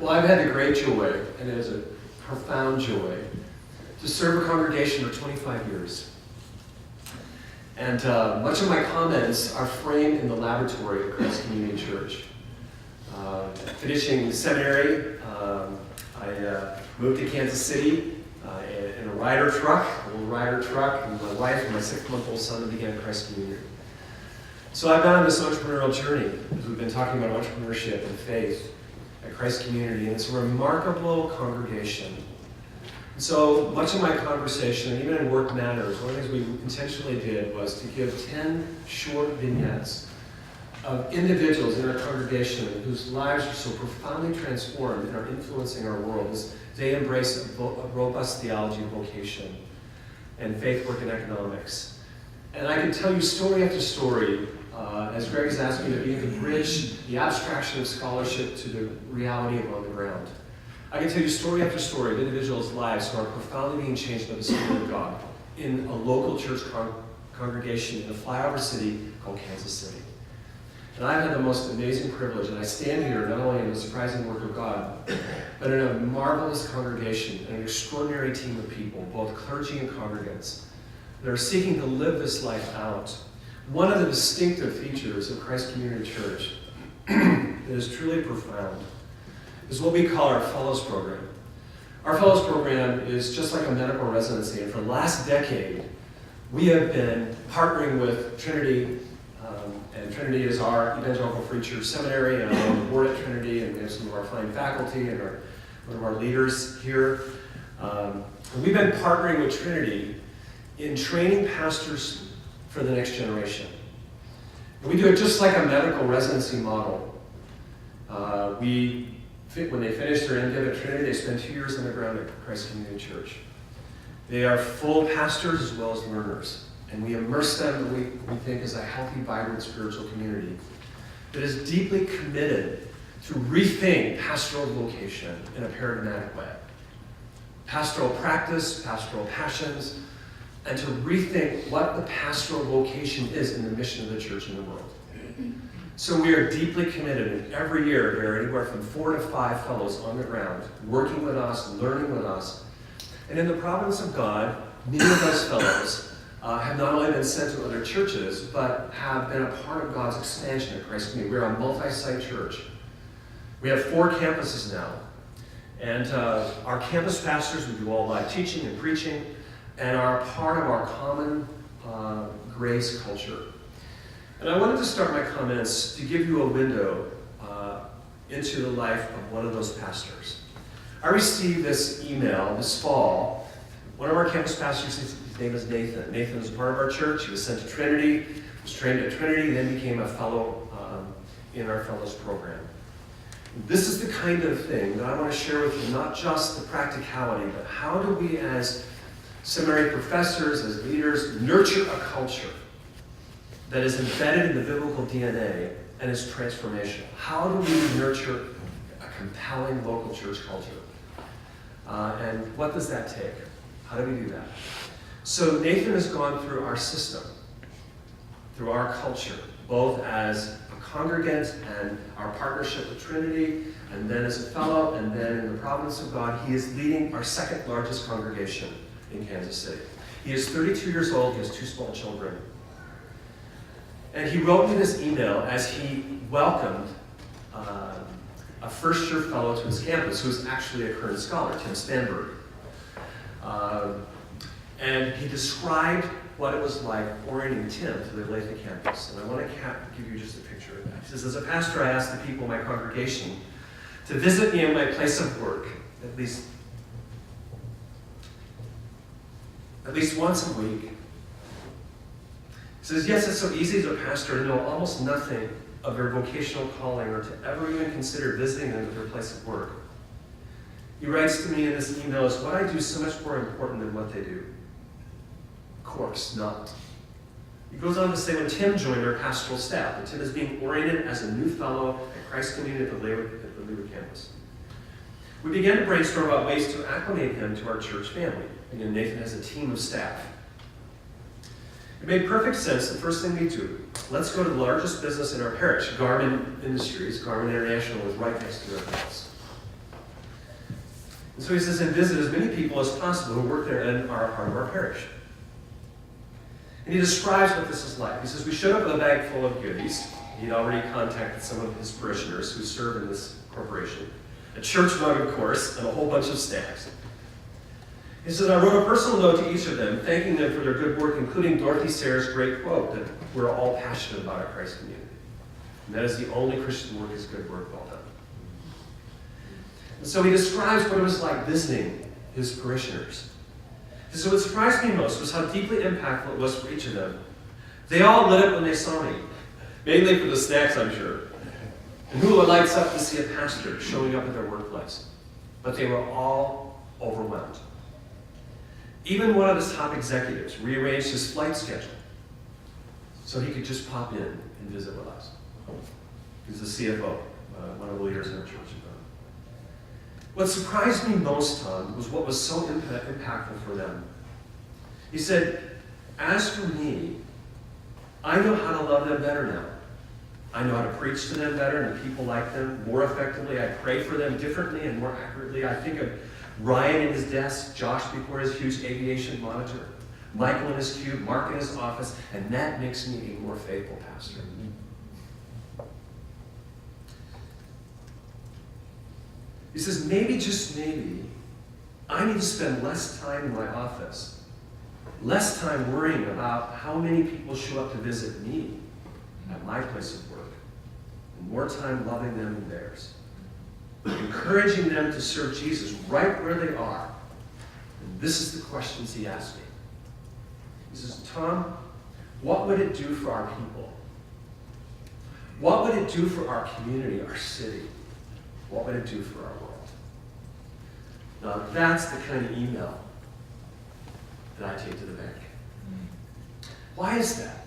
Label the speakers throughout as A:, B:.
A: Well, I've had the great joy, and it is a profound joy, to serve a congregation for 25 years. And much of my comments are framed in the laboratory of Christ Community Church. Finishing seminary, I moved to Kansas City in a rider truck, a little rider truck, and my wife and my 6-month-old son began Christ Community. So I've been on this entrepreneurial journey, as we've been talking about entrepreneurship and faith at Christ Community, and it's a remarkable congregation. And so much of my conversation, and even in Work Matters, one of the things we intentionally did was to give 10 short vignettes of individuals in our congregation whose lives are so profoundly transformed and are influencing our world as they embrace a robust theology of vocation and faith, work, and economics. And I can tell you story after story, as Greg has asked me to begin to bridge the abstraction of scholarship to the reality of on the ground. I can tell you story after story of individuals' lives who are profoundly being changed by the Spirit of God in a local church congregation in a flyover city called Kansas City. And I've had the most amazing privilege, and I stand here not only in the surprising work of God, but in a marvelous congregation and an extraordinary team of people, both clergy and congregants, that are seeking to live this life out. One of the distinctive features of Christ Community Church that is truly profound is what we call our Fellows Program. Our Fellows Program is just like a medical residency, and for the last decade, we have been partnering with Trinity, and Trinity is our Evangelical Free Church Seminary, and I'm on the board at Trinity, and we have some of our fine faculty and one of our leaders here. And we've been partnering with Trinity in training pastors for the next generation. And we do it just like a medical residency model. When they finish their MDiv at Trinity, they spend 2 years on the ground at Christ Community Church. They are full pastors as well as learners. And we immerse them in what we think is a healthy, vibrant spiritual community that is deeply committed to rethink pastoral vocation in a paradigmatic way. Pastoral practice, pastoral passions, and to rethink what the pastoral vocation is in the mission of the church in the world. So we are deeply committed, and every year there are anywhere from 4 to 5 fellows on the ground, working with us, learning with us. And in the providence of God, many of those fellows have not only been sent to other churches, but have been a part of God's expansion at Christ Community. We're a multi-site church. We have 4 campuses now. And our campus pastors, we do all live teaching and preaching, and are a part of our common grace culture. And I wanted to start my comments to give you a window into the life of one of those pastors. I received this email this fall. One of our campus pastors, his name is Nathan. Nathan was a part of our church. He was sent to Trinity, was trained at Trinity, then became a fellow in our Fellows Program. This is the kind of thing that I want to share with you, not just the practicality, but how do we as seminary professors, as leaders, nurture a culture that is embedded in the biblical DNA and is transformational? How do we nurture a compelling local church culture? And what does that take? How do we do that? So Nathan has gone through our system, through our culture, both as a congregant and our partnership with Trinity, and then as a fellow, and then in the providence of God, he is leading our 2nd largest congregation in Kansas City. He is 32 years old, he has 2 small children. And he wrote me this email as he welcomed a first-year fellow to his campus, who is actually a current scholar, Tim Spanberg. And he described what it was like orienting Tim to the Olathe campus. And I want to give you just a picture of that. He says, as a pastor, I ask the people in my congregation to visit me in my place of work at least once a week. He says, yes, it's so easy as a pastor to know almost nothing of their vocational calling or to ever even consider visiting them at their place of work. He writes to me in this email, is what I do so much more important than what they do? Of course not. He goes on to say, when Tim joined our pastoral staff, and Tim is being oriented as a new fellow at Christ Community at the Leeward campus, we began to brainstorm about ways to acclimate him to our church family. Again, Nathan has a team of staff. It made perfect sense, the first thing we do, let's go to the largest business in our parish, Garmin Industries. Garmin International was right next to our house. And so he says, and visit as many people as possible who work there and are a part of our parish. And he describes what this is like. He says, we showed up with a bag full of goodies. He'd already contacted some of his parishioners who serve in this corporation. A church mug, of course, and a whole bunch of snacks. He said, I wrote a personal note to each of them, thanking them for their good work, including Dorothy Sayers' great quote that we're all passionate about our Christ community. And that is the only Christian work is good work well done. And so he describes what it was like visiting his parishioners. And so what surprised me most was how deeply impactful it was for each of them. They all lit up when they saw me, mainly for the snacks, I'm sure. And who lights up to see a pastor showing up at their workplace? But they were all overwhelmed. Even one of his top executives rearranged his flight schedule so he could just pop in and visit with us. He's the CFO, one of the leaders in our church. What surprised me most, Tom, was what was so impactful for them. He said, as for me, I know how to love them better now. I know how to preach to them better and people like them more effectively. I pray for them differently and more accurately. I think of Ryan in his desk, Josh before his huge aviation monitor, Michael in his cube, Mark in his office, and that makes me a more faithful pastor. He says, maybe, just maybe, I need to spend less time in my office, less time worrying about how many people show up to visit me at my place of work, and more time loving them and theirs, encouraging them to serve Jesus right where they are. And this is the questions he asked me. He says, Tom, what would it do for our people? What would it do for our community, our city? What would it do for our world? Now, that's the kind of email that I take to the bank. Why is that?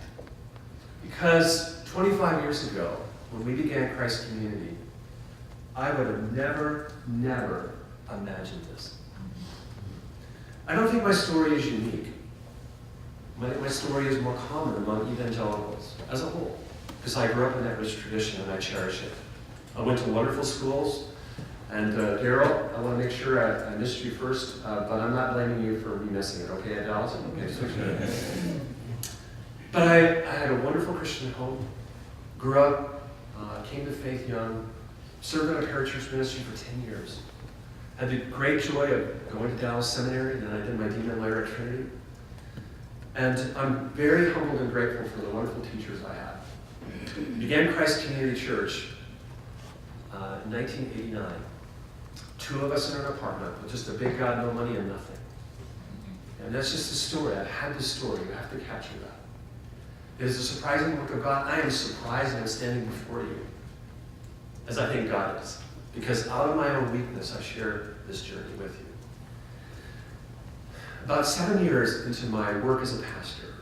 A: Because 25 years ago, when we began Christ Community, I would have never imagined this. I don't think my story is unique. My story is more common among evangelicals as a whole, because I grew up in that rich tradition and I cherish it. I went to wonderful schools, and Daryl, I want to make sure I missed you first, but I'm not blaming you for me missing it, okay, Dallas? Okay, so but I had a wonderful Christian home, grew up, came to faith young, served in a parachurch ministry for 10 years, had the great joy of going to Dallas Seminary, then I did my Dean Layer at Trinity, and I'm very humbled and grateful for the wonderful teachers I had. Began Christ Community Church in 1989. 2 of us in an apartment with just a big God, no money, and nothing. And that's just a story. I've had this story. You have to capture that. It is a surprising work of God. I am surprised I'm standing before you, as I think God is. Because out of my own weakness, I share this journey with you. About 7 years into my work as a pastor,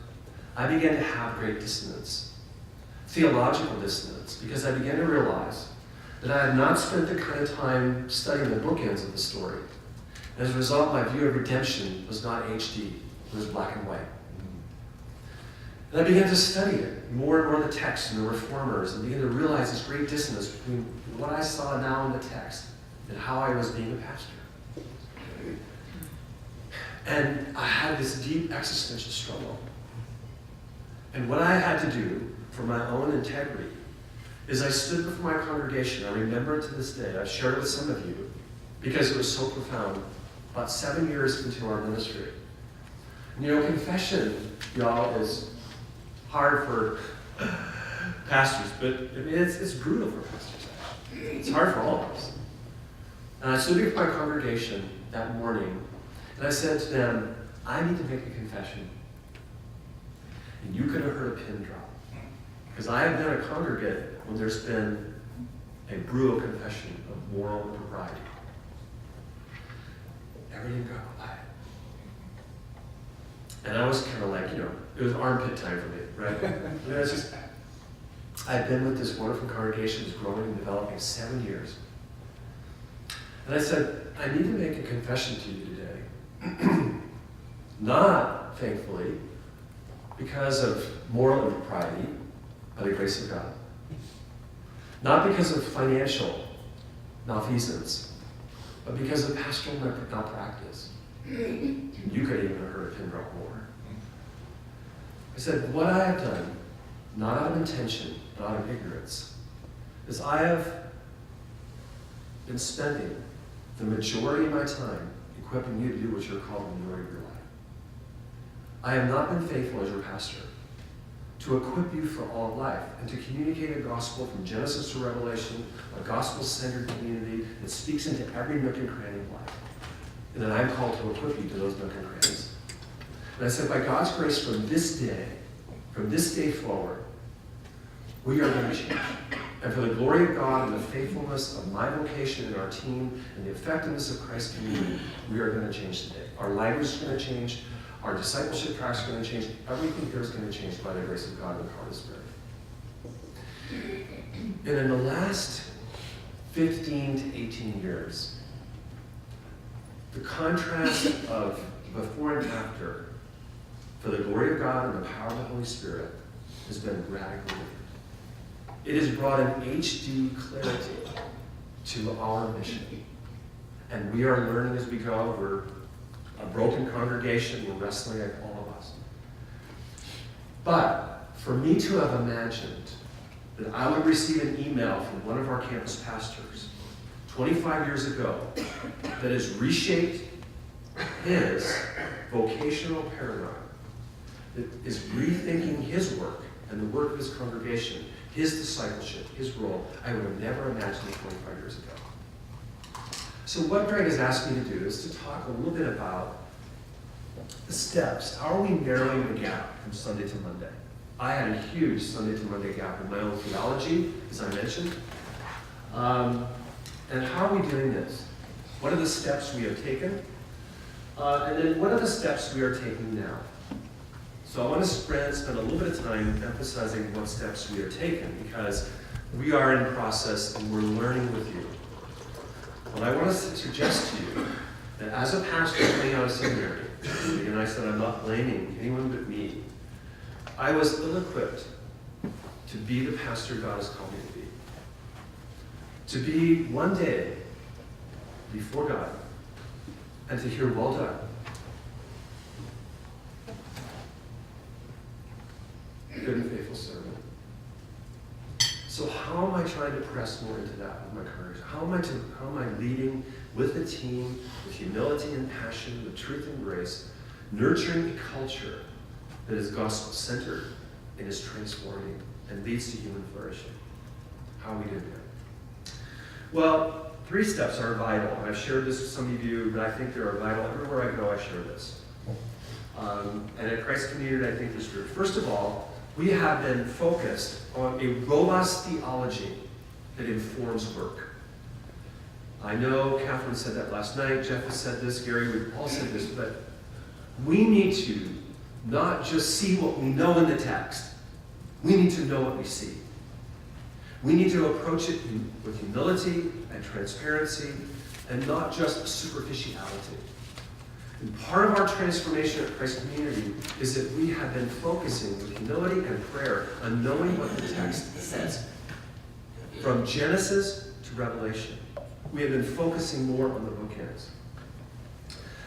A: I began to have great dissonance, theological dissonance, because I began to realize that I had not spent the kind of time studying the bookends of the story. And as a result, my view of redemption was not HD, it was black and white. And I began to study it, more and more the text and the reformers, and began to realize this great dissonance between what I saw now in the text and how I was being a pastor. And I had this deep existential struggle. And what I had to do for my own integrity is I stood before my congregation. I remember it to this day. I've shared it with some of you because it was so profound. About 7 years into our ministry. And you know, confession, y'all, is hard for pastors, but I mean, it's brutal for pastors, actually. It's hard for all of us. And I stood before my congregation that morning, and I said to them, I need to make a confession. And you could have heard a pin drop. Because I have been a congregate when there's been a brutal confession of moral impropriety. Everything got quiet. And I was kind of like, it was armpit time for me, right? It's just, I've been with this wonderful congregation that's growing and developing 7 years. And I said, I need to make a confession to you today. Not, thankfully, because of moral impropriety, by the grace of God. Not because of financial malfeasance, but because of pastoral malpractice. You could even have heard a pin drop more. I said, what I have done, not out of intention, but out of ignorance, is I have been spending the majority of my time equipping you to do what you're called in the majority of your life. I have not been faithful as your pastor to equip you for all of life and to communicate a gospel from Genesis to Revelation, a gospel-centered community that speaks into every nook and cranny of life. And then I'm called to equip you to those nook and crannies. And I said, by God's grace, from this day forward, we are going to change. And for the glory of God and the faithfulness of my vocation and our team and the effectiveness of Christ's community, we are going to change today. Our language is going to change. Our discipleship tracks are going to change. Everything here is going to change by the grace of God and the power of the Spirit. And in the last 15 to 18 years, the contrast of before and after for the glory of God and the power of the Holy Spirit has been radically different. It has brought an HD clarity to our mission. And we are learning as we go. We're a broken congregation. We're wrestling like all of us. But for me to have imagined that I would receive an email from one of our campus pastors 25 years ago that has reshaped his vocational paradigm, that is rethinking his work and the work of his congregation, his discipleship, his role, I would have never imagined it 25 years ago. So what Greg has asked me to do is to talk a little bit about the steps. How are we narrowing the gap from Sunday to Monday? I had a huge Sunday to Monday gap in my own theology, as I mentioned. And how are we doing this? What are the steps we have taken? And then what are the steps we are taking now? So I want to spend a little bit of time emphasizing what steps we are taking, because we are in process and we're learning with you. But I want to suggest to you that as a pastor coming out of seminary, and I said I'm not blaming anyone but me, I was ill-equipped to be the pastor God has called me to be. To be one day before God and to hear, well done. Good and faithful servant. So how am I trying to press more into that with my congregation? How am I leading with the team, with humility and passion, with truth and grace, nurturing a culture that is gospel-centered and is transforming and leads to human flourishing? How are we doing that? Well, 3 steps are vital, and I've shared this with some of you, but I think they are vital. Everywhere I go, I share this. And at Christ Community, I think this is true. First of all, we have been focused on a robust theology that informs work. I know Catherine said that last night, Jeff has said this, Gary, we've all said this, but we need to not just see what we know in the text. We need to know what we see. We need to approach it with humility and transparency and not just superficiality. And part of our transformation at Christ Community is that we have been focusing with humility and prayer on knowing what the text says. From Genesis to Revelation, we have been focusing more on the bookends.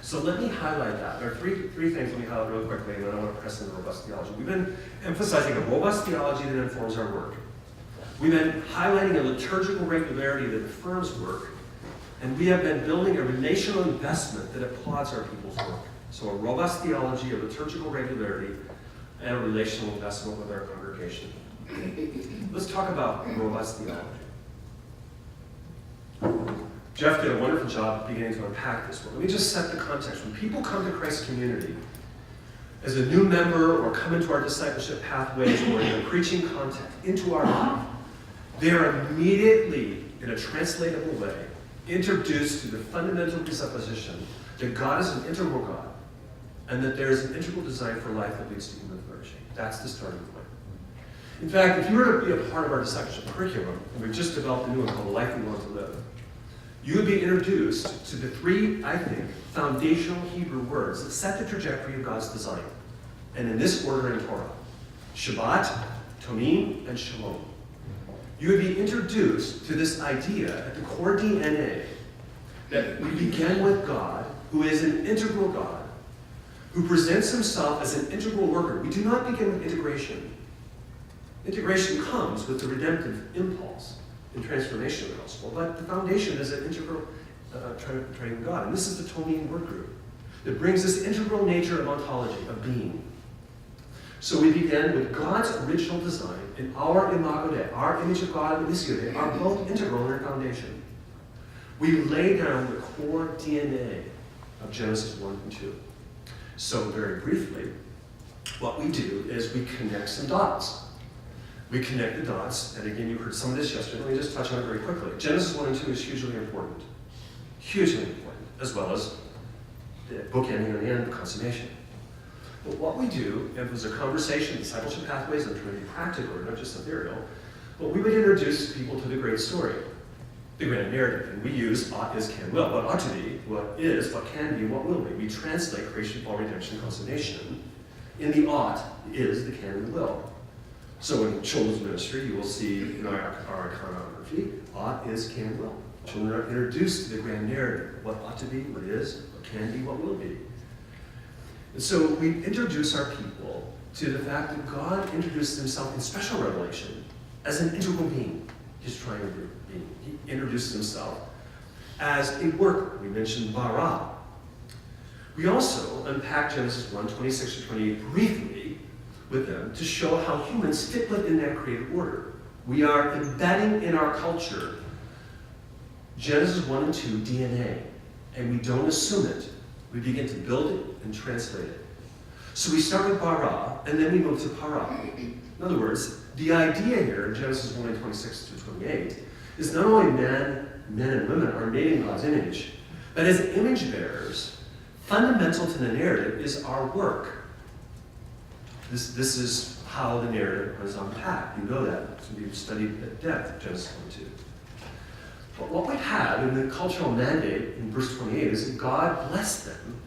A: So let me highlight that. There are three things let me highlight really quickly, and then I want to press into robust theology. We've been emphasizing a robust theology that informs our work. We've been highlighting a liturgical regularity that affirms work. And we have been building a relational investment that applauds our people's work. So a robust theology, a liturgical regularity, and a relational investment with our congregation. Let's talk about robust theology. Jeff did a wonderful job beginning to unpack this, but let me just set the context. When people come to Christ Community as a new member or come into our discipleship pathways or in a preaching context into our life, they are immediately, in a translatable way, introduced to the fundamental presupposition that God is an integral God and that there is an integral design for life that leads to human flourishing. That's the starting point. In fact, if you were to be a part of our discipleship curriculum, and we've just developed a new one called The Life We Want to Live, you would be introduced to the 3, I think, foundational Hebrew words that set the trajectory of God's design. And in this order in Torah: Shabbat, Tomim, and Shalom. You would be introduced to this idea at the core DNA That we begin with God, who is an integral God, who presents himself as an integral worker. We do not begin with integration. Integration comes with the redemptive impulse in transformation of the gospel, but the foundation is an integral triune God. And this is the Tomine word group that brings this integral nature of ontology, of being. So we begin with God's original design, and our imago Dei, our image of God and missio Dei, are both integral in their foundation. We lay down the core DNA of Genesis 1 and 2. So very briefly, what we do is we connect some dots. We connect the dots, and again, you heard some of this yesterday. Let me just touch on it very quickly. Genesis 1 and 2 is hugely important, as well as the bookending on the end, the consummation. But what we do, and it was a conversation, discipleship pathways, and trying to be practical, not just ethereal, but we would introduce people to the great story, the grand narrative, and we use ought, is, can, will. What ought to be, what is, what can be, what will be. We translate creation, fall, redemption, consummation. In the ought is the can and the will. So in children's ministry, you will see in our iconography, ought, is, can, will. Children are introduced to the grand narrative, what ought to be, what is, what can be, what will be. And so we introduce our people to the fact that God introduced himself in special revelation as an integral being, his triune being. He introduced himself as a worker. We mentioned bara. We also unpack Genesis 1, 26 to 28 briefly with them to show how humans fit within that created order. We are embedding in our culture Genesis 1 and 2 DNA, and we don't assume it. We begin to build it and translate it. So we start with bara, and then we move to para. In other words, the idea here in Genesis 1 and 26 to 28 is not only men and women are made in God's image, but as image bearers, fundamental to the narrative is our work. This is how the narrative is unpacked. You know that. So we've studied at depth Genesis 1 and 2. But what we have in the cultural mandate in verse 28 is that God blessed them,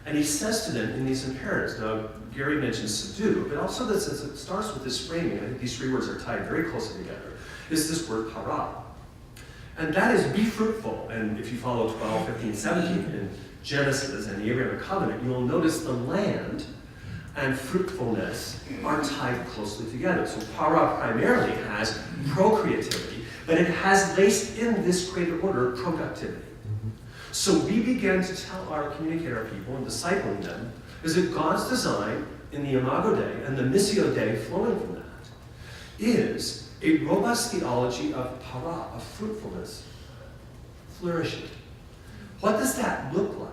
A: and he says to them in these imperatives. Now, Gary mentions subdue, but also this, it starts with this framing. I think these three words are tied very closely together. Is this word para. And that is be fruitful. And if you follow 12, 15, 17 in Genesis and the Abrahamic covenant, you will notice the land and fruitfulness are tied closely together. So para primarily has procreativity, but it has laced in this created order productivity. So we begin to communicate our people and discipling them is that God's design in the imago Dei and the missio Dei flowing from that is a robust theology of para, of fruitfulness, flourishing. What does that look like?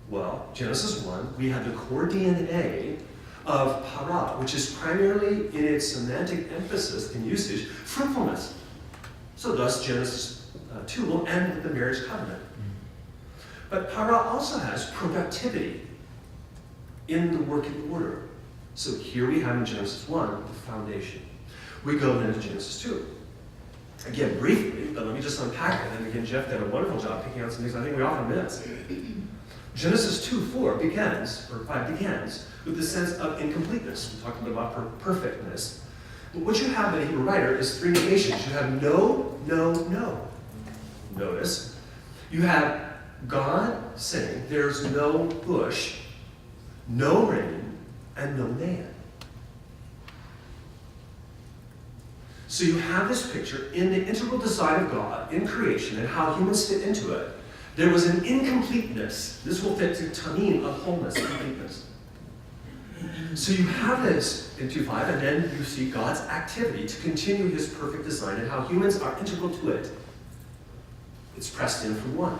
A: Well, Genesis 1, we have the core DNA of para, which is primarily in its semantic emphasis and usage, fruitfulness. So thus, Genesis 2 will end with the marriage covenant. But para also has productivity in the working order. So here we have in Genesis 1, the foundation. We go then to Genesis 2. Again, briefly, but let me just unpack it. And again, Jeff did a wonderful job picking out some things I think we often miss. Genesis 2:4 begins with the sense of incompleteness. We talked about perfectness. But what you have in the Hebrew writer is three negations. You have no, no, no. Notice. You have God saying there's no bush, no rain, and no man. So you have this picture in the integral design of God in creation and how humans fit into it. There was an incompleteness. This will fit to tamim of wholeness, completeness. So you have this in 2:5, and then you see God's activity to continue his perfect design and how humans are integral to it. It's pressed in from 1.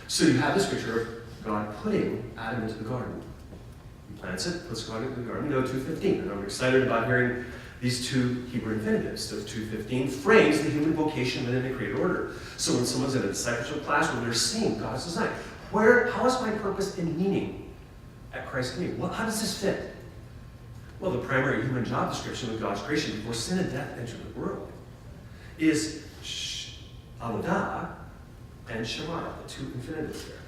A: So you have this picture of God putting Adam into the garden. He plants it, puts God into the garden. You know 2:15, and I'm excited about hearing these two Hebrew infinitives. So 2:15 frames the human vocation within the created order. So when someone's in a discipleship class where they're seeing God's design, how is my purpose and meaning at Christ's coming? Well, how does this fit? Well, the primary human job description of God's creation before sin and death entered the world is avodah and shemara, the two infinitives there.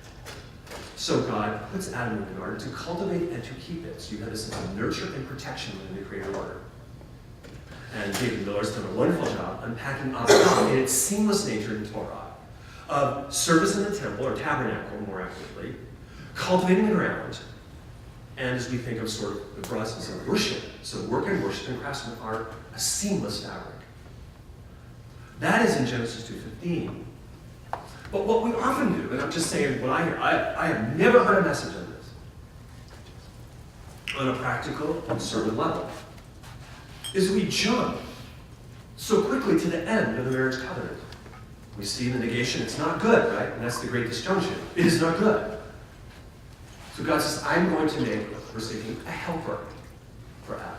A: So God puts Adam in the garden to cultivate and to keep it. So you have this sense of nurture and protection within the created order. And David Miller's done a wonderful job unpacking avodah in its seamless nature in Torah. of service in the temple, or tabernacle more accurately, cultivating the ground, and as we think of sort of the broad sense of worship. So work and worship and craftsmen are a seamless fabric. That is in Genesis 2:15. But what we often do, and I'm just saying what I hear, I have never heard a message on this, on a practical and sermon level, is we jump so quickly to the end of the marriage covenant. We see the negation, it's not good, right? And that's the great disjunction. It is not good. So God says, I'm going to make, verse 18, a helper for Adam.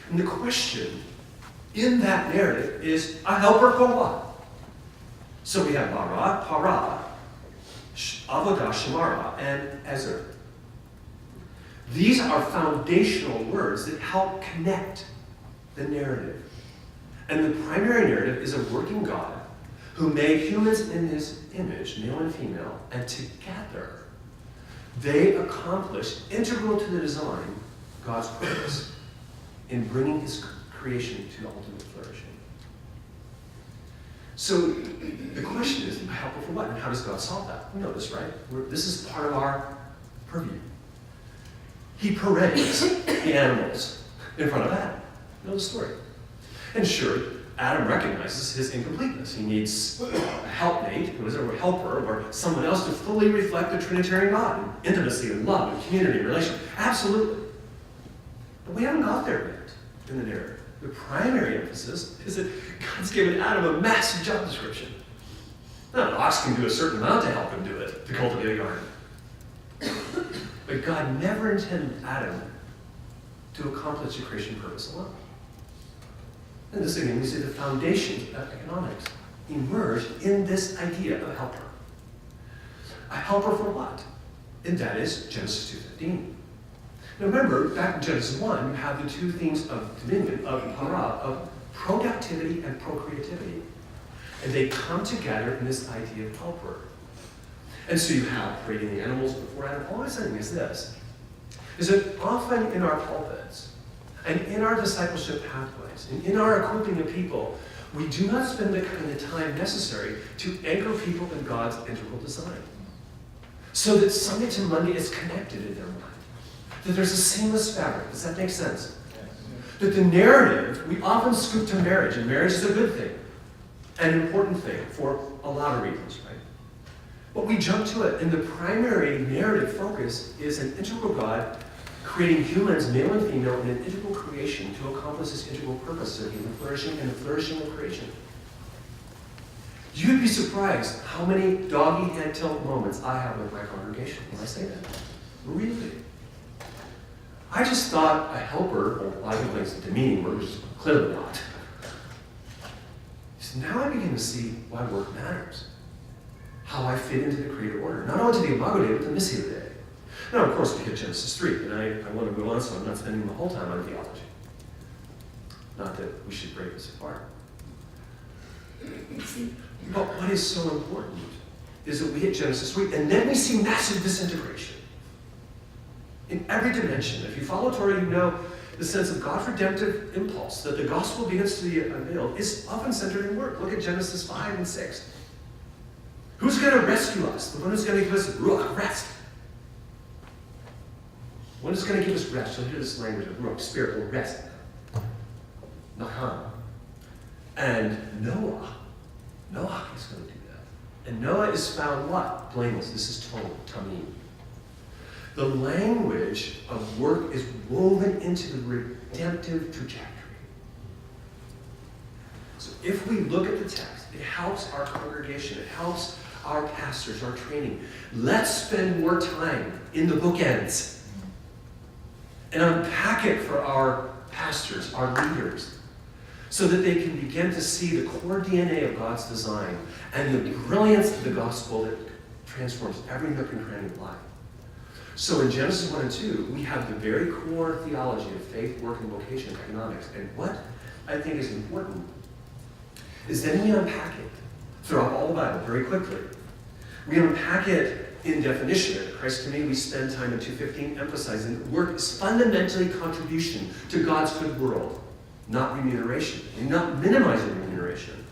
A: And the question in that narrative is, a helper for what? So we have bara, para, avodah, shemara, and ezer. These are foundational words that help connect the narrative. And the primary narrative is a working God who made humans in his image, male and female, and together they accomplish, integral to the design, God's purpose in bringing his creation to ultimate flourishing. So the question is, helpful for what? And how does God solve that? We know this, right? This is part of our purview. He parades the animals in front of Adam. You know the story. And sure, Adam recognizes his incompleteness. He needs a helpmate, who is a helper, or someone else to fully reflect the Trinitarian God in intimacy and love and community and relation. Absolutely. But we haven't got there yet in the narrative. The primary emphasis is that God's given Adam a massive job description. Now, an ox can do a certain amount to help him do it, to cultivate a garden. But God never intended Adam to accomplish the creation purpose alone. And this again, we see the foundation of economics emerged in this idea of a helper. A helper for what? And that is Genesis 2:15. Now remember, back in Genesis 1, you have the two themes of dominion, of para, of productivity and procreativity. And they come together in this idea of helper. And so you have creating the animals before Adam. All I'm saying is this, is that often in our pulpits, and in our discipleship pathways, and in our equipping of people, we do not spend the kind of time necessary to anchor people in God's integral design. So that Sunday to Monday is connected in their mind. That there's a seamless fabric. Does that make sense? Yes. That the narrative, we often scoop to marriage, and marriage is a good thing, an important thing for a lot of reasons, right? But we jump to it, and the primary narrative focus is an integral God creating humans, male and female, in an integral creation to accomplish this integral purpose of human flourishing and the flourishing of creation. You'd be surprised how many doggy head tilt moments I have with my congregation when I say that. Really. I just thought a helper, well, a lot of people think it's a demeaning word, which is clearly not. So now I begin to see why work matters. How I fit into the created order. Not only to the Imago Dei, but the Missio Dei. Now, of course, we hit Genesis 3, and I want to move on, so I'm not spending the whole time on theology. Not that we should break this apart. But what is so important is that we hit Genesis 3, and then we see massive disintegration. In every dimension. If you follow Torah, you know the sense of God's redemptive impulse that the gospel begins to be unveiled is often centered in work. Look at Genesis 5 and 6. Who's going to rescue us? The one who's going to give us ruach, rest. One who's going to give us rest. You'll hear this language of ruach, spirit, will rest. Nacham. And Noah. Noah is going to do that. And Noah is found what? Blameless. This is Tamim. The language of work is woven into the redemptive trajectory. So if we look at the text, it helps our congregation, it helps our pastors, our training. Let's spend more time in the bookends and unpack it for our pastors, our leaders, so that they can begin to see the core DNA of God's design and the brilliance of the gospel that transforms every nook and cranny of life. So in Genesis 1 and 2, we have the very core theology of faith, work, and vocation, economics. And what I think is important is then we unpack it throughout all the Bible very quickly. We unpack it in definition. At Christ to Me, we spend time in 2:15 emphasizing that work is fundamentally contribution to God's good world, not remuneration, and not minimizing remuneration.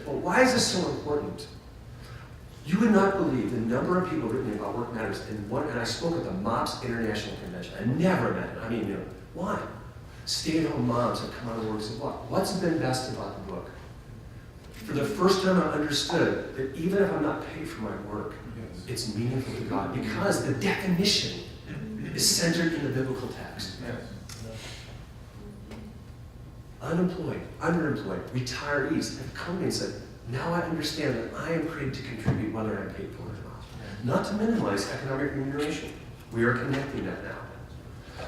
A: Well, why is this so important? You would not believe the number of people written about work matters. And I spoke at the MOPS International Convention. I never met it. I mean, why? Stay-at-home moms have come out of work and said, what's been best about the book? For the first time I understood that even if I'm not paid for my work, it's meaningful to God because the definition is centered in the biblical text. Unemployed, underemployed, retirees have come and said, now I understand that I am created to contribute whether I'm paid for it or not. Not to minimize economic remuneration. We are connecting that now.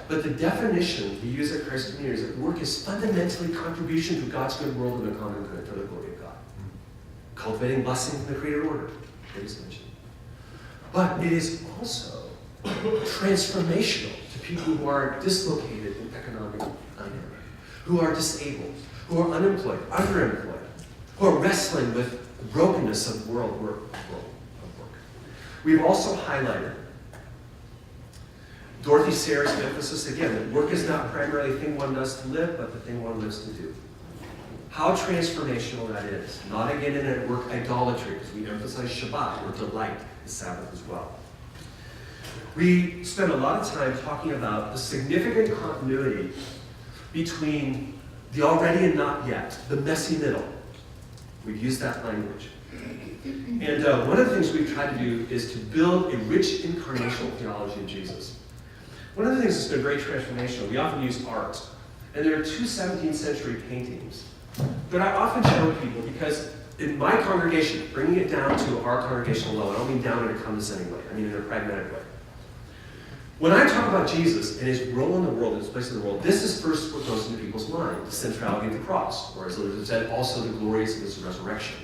A: But the definition we use at Christ Community is that work is fundamentally contribution to God's good world and the common good for the glory of God. Cultivating blessing from the created order, as mentioned. But it is also transformational to people who are dislocated in economic dynamic, who are disabled, who are unemployed, underemployed, who are wrestling with the brokenness of world work. We've also highlighted Dorothy Sayers' emphasis again that work is not primarily the thing one does to live, but the thing one lives to do. How transformational that is. Not again in a work idolatry, because we emphasize Shabbat or delight, the Sabbath as well. We spend a lot of time talking about the significant continuity between the already and not yet, the messy middle. We've used that language. And one of the things we've tried to do is to build a rich incarnational theology of Jesus. One of the things that's been very transformational, we often use art. And there are two 17th century paintings that I often show people because in my congregation, bringing it down to our congregational level, I don't mean down in a condescending way, I mean in a pragmatic way. When I talk about Jesus and his role in the world, and his place in the world, this is first what goes into people's mind, the centrality of the cross, or as Elizabeth said, also the glories of his resurrection.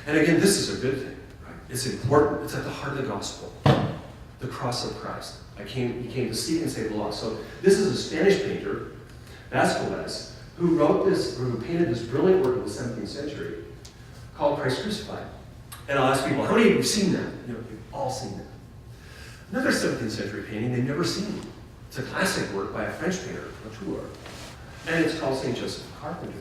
A: And again, this is a good thing, right? It's important, it's at the heart of the gospel, the cross of Christ. He came to seek and save the lost. So this is a Spanish painter, Vasquez, who wrote this, or who painted this brilliant work in the 17th century called Christ Crucified. And I'll ask people, how many of you have seen that? You've all seen that. Another 17th century painting they've never seen. It's a classic work by a French painter, Pastoral. And it's called St. Joseph the Carpenter.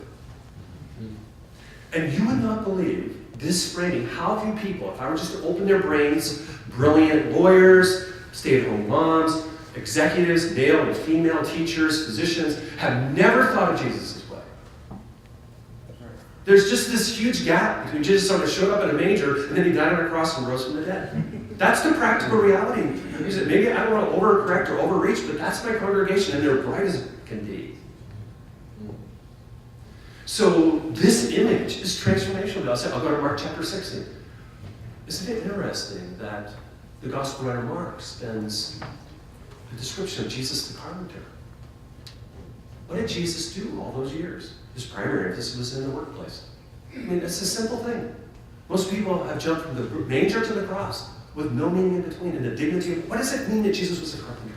A: And you would not believe this framing, how few people, if I were just to open their brains, brilliant lawyers, stay-at-home moms, executives, male and female teachers, physicians, have never thought of Jesus this way. There's just this huge gap between Jesus sort of showed up in a manger and then he died on a cross and rose from the dead. That's the practical reality. He said, maybe I don't want to overcorrect or overreach, but that's my congregation and they're bright as can be. So this image is transformational. I'll go to Mark chapter 16. Isn't it interesting that the gospel writer Mark spends a description of Jesus the carpenter? What did Jesus do all those years? His primary emphasis was in the workplace. I mean, it's a simple thing. Most people have jumped from the manger to the cross with no meaning in between, and the dignity of, what does it mean that Jesus was a carpenter?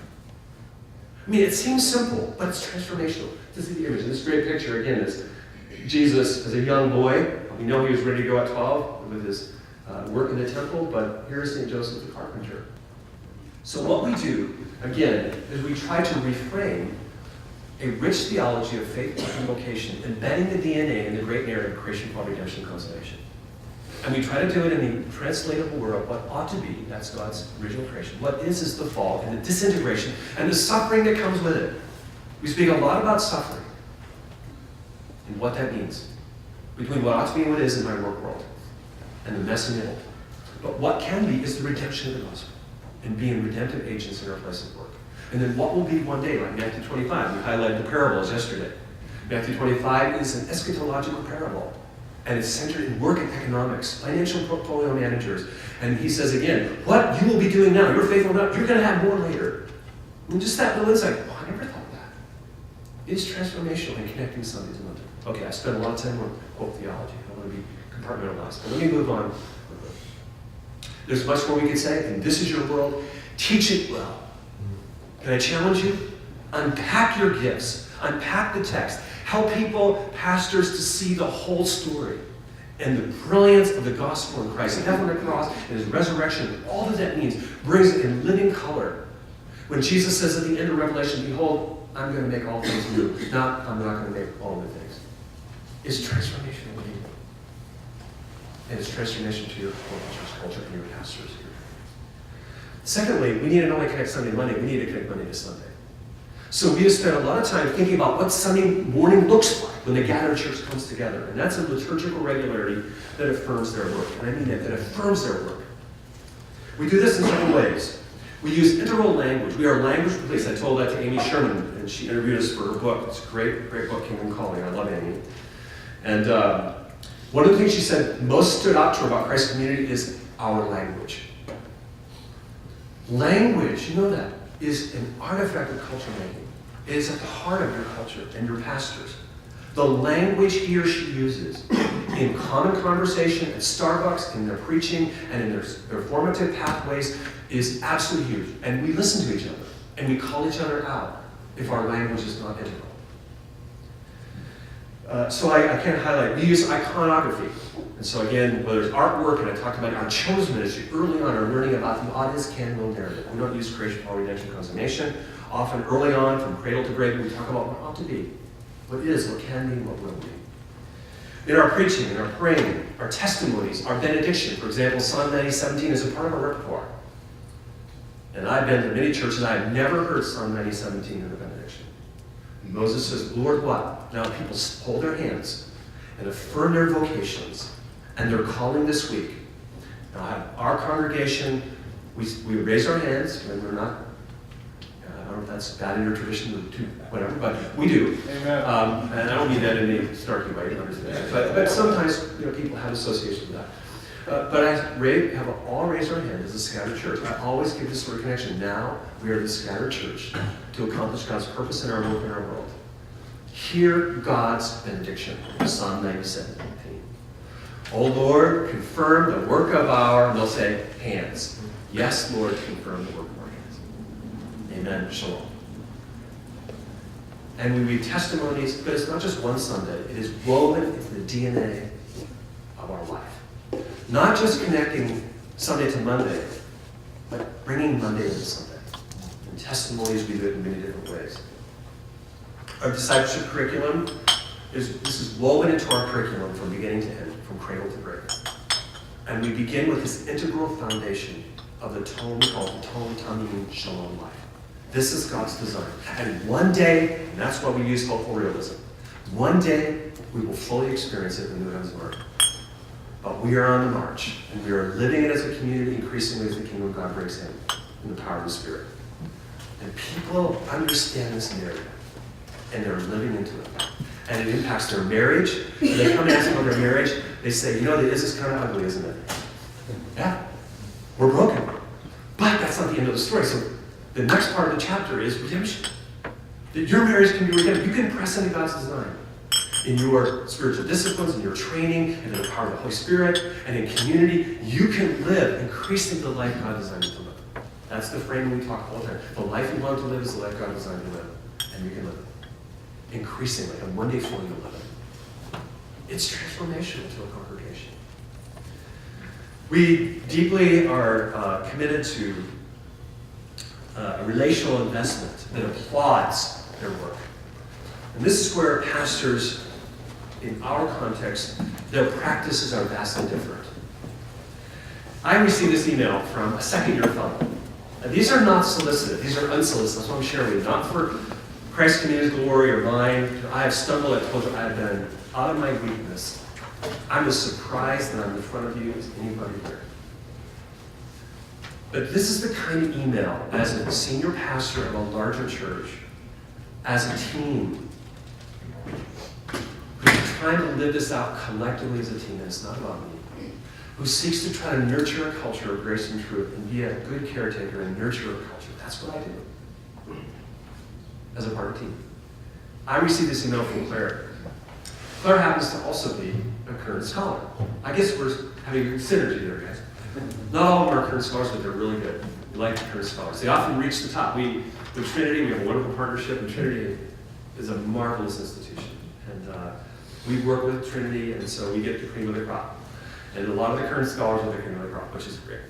A: I mean, it seems simple, but it's transformational. To see the image. And this great picture, again, is Jesus as a young boy. We know he was ready to go at 12 with his work in the temple, but here's St. Joseph the carpenter. So what we do, again, is we try to reframe a rich theology of faith and vocation, embedding the DNA in the great narrative of creation, fall, redemption, and consolation. And we try to do it in the translatable word of what ought to be, that's God's original creation. What is the fall and the disintegration and the suffering that comes with it. We speak a lot about suffering and what that means between what ought to be and what is in my work world and the mess in the middle. But what can be is the redemption of the gospel and being redemptive agents in our place of work. And then what will be one day, like Matthew 25. We highlighted the parables yesterday. Matthew 25 is an eschatological parable. And it's centered in work and economics, financial portfolio managers. And he says again, what you will be doing now, you're faithful now, you're going to have more later. And just that little insight, I never thought of that. It is transformational in connecting Sunday to Monday. Okay, I spent a lot of time on quote theology. I want to be compartmentalized. But let me move on. There's much more we could say, and this is your world. Teach it well. Can I challenge you? Unpack your gifts. Unpack the text. Help people, pastors, to see the whole story and the brilliance of the gospel in Christ, death on the cross and his resurrection, and all that that means, brings it in living color. When Jesus says at the end of Revelation, behold, I'm going to make all things new. Not, I'm not going to make all the things. It's transformational. and its transformation to your church culture and your pastors here. Secondly, we need to not only connect Sunday to Monday, we need to connect Monday to Sunday. So we have spent a lot of time thinking about what Sunday morning looks like when the gathered church comes together. And that's a liturgical regularity that affirms their work. And I mean that affirms their work. We do this in several ways. We use integral language. We are language police. I told that to Amy Sherman, and she interviewed us for her book. It's a great book, Kingdom Calling. I love Amy. And one of the things she said most stood out to her about Christ's community is our language. Language, you know that, is an artifact of culture making. It is at the heart of your culture and your pastors. The language he or she uses in common conversation at Starbucks, in their preaching, and in their formative pathways is absolutely huge. And we listen to each other, and we call each other out if our language is not integral. So I can't highlight. We use iconography. And so again, whether it's artwork, and I talked about our chosen ministry early on, are learning about the audience can-will narrative. We don't use creation, fall, redemption, consummation. Often early on, from cradle to grave, we talk about what ought to be, what is, what can be, what will be. In our preaching, in our praying, our testimonies, our benediction, for example, Psalm 90:17 is a part of our repertoire. And I've been to many churches, I have never heard Psalm 90:17 in the benediction. Moses says, Lord, what? Now people hold their hands and affirm their vocations and their calling this week. Now, our congregation, we raise our hands when we're not, I don't know if that's bad in your tradition, whatever, but we do.
B: Amen.
A: And I don't mean that in any snarky way, you understand. But sometimes people have associations with that. But I have all raised our hand as a scattered church. I always give this sort of connection. Now we are the scattered church to accomplish God's purpose in our work in our world. Hear God's benediction, Psalm 90:17. O Lord, confirm the work of our, and they'll say, hands. Yes, Lord, confirm the work of our hands. Amen. Shalom. And we read testimonies, but it's not just one Sunday. It is woven into the DNA of our life. Not just connecting Sunday to Monday, but bringing Monday into Sunday. And testimonies, we do it in many different ways. Our discipleship curriculum is woven into our curriculum from beginning to end, from cradle to grave. And we begin with this integral foundation of the tone called the tone, tamim, shalom life. This is God's design. And one day, and that's why we use hopeful realism, one day we will fully experience it in the new heavens and earth. But we are on the march, and we are living it as a community increasingly as the kingdom of God breaks in the power of the Spirit. And people understand this narrative, and they're living into it. And it impacts their marriage. When they come and ask about their marriage, they say, this is kind of ugly, isn't it? Yeah, we're broken. But that's not the end of the story. So the next part of the chapter is redemption. That your marriage can be redeemed. You can press into God's design in your spiritual disciplines, in your training, and in the power of the Holy Spirit, and in community. You can live increasingly the life God designed you to live. That's the frame we talk all the time. The life you want to live is the life God designed you to live. And you can live it increasingly, and one day fully you'll live it. It's transformational to a congregation. We deeply are committed to a relational investment that applauds their work. And this is where pastors, in our context, their practices are vastly different. I received this email from a second-year fellow. And these are not solicited. These are unsolicited. That's what I'm sharing with you. Not for Christ's community's glory or mine. I have stumbled. I told you I have been out of my weakness. I'm as surprised that I'm in front of you as anybody here. But this is the kind of email, as a senior pastor of a larger church, as a team, who's trying to live this out collectively as a team, and it's not about me, who seeks to try to nurture a culture of grace and truth and be a good caretaker and nurture a culture. That's what I do as a part of a team. I received this email from Claire. Claire happens to also be a current scholar. I guess we're having a synergy there, guys. Not all of them are current scholars, but they're really good. We like the current scholars. They often reach the top. With Trinity, we have a wonderful partnership, and Trinity is a marvelous institution. And we work with Trinity, and so we get the cream of the crop. And a lot of the current scholars are the cream of the crop, which is great.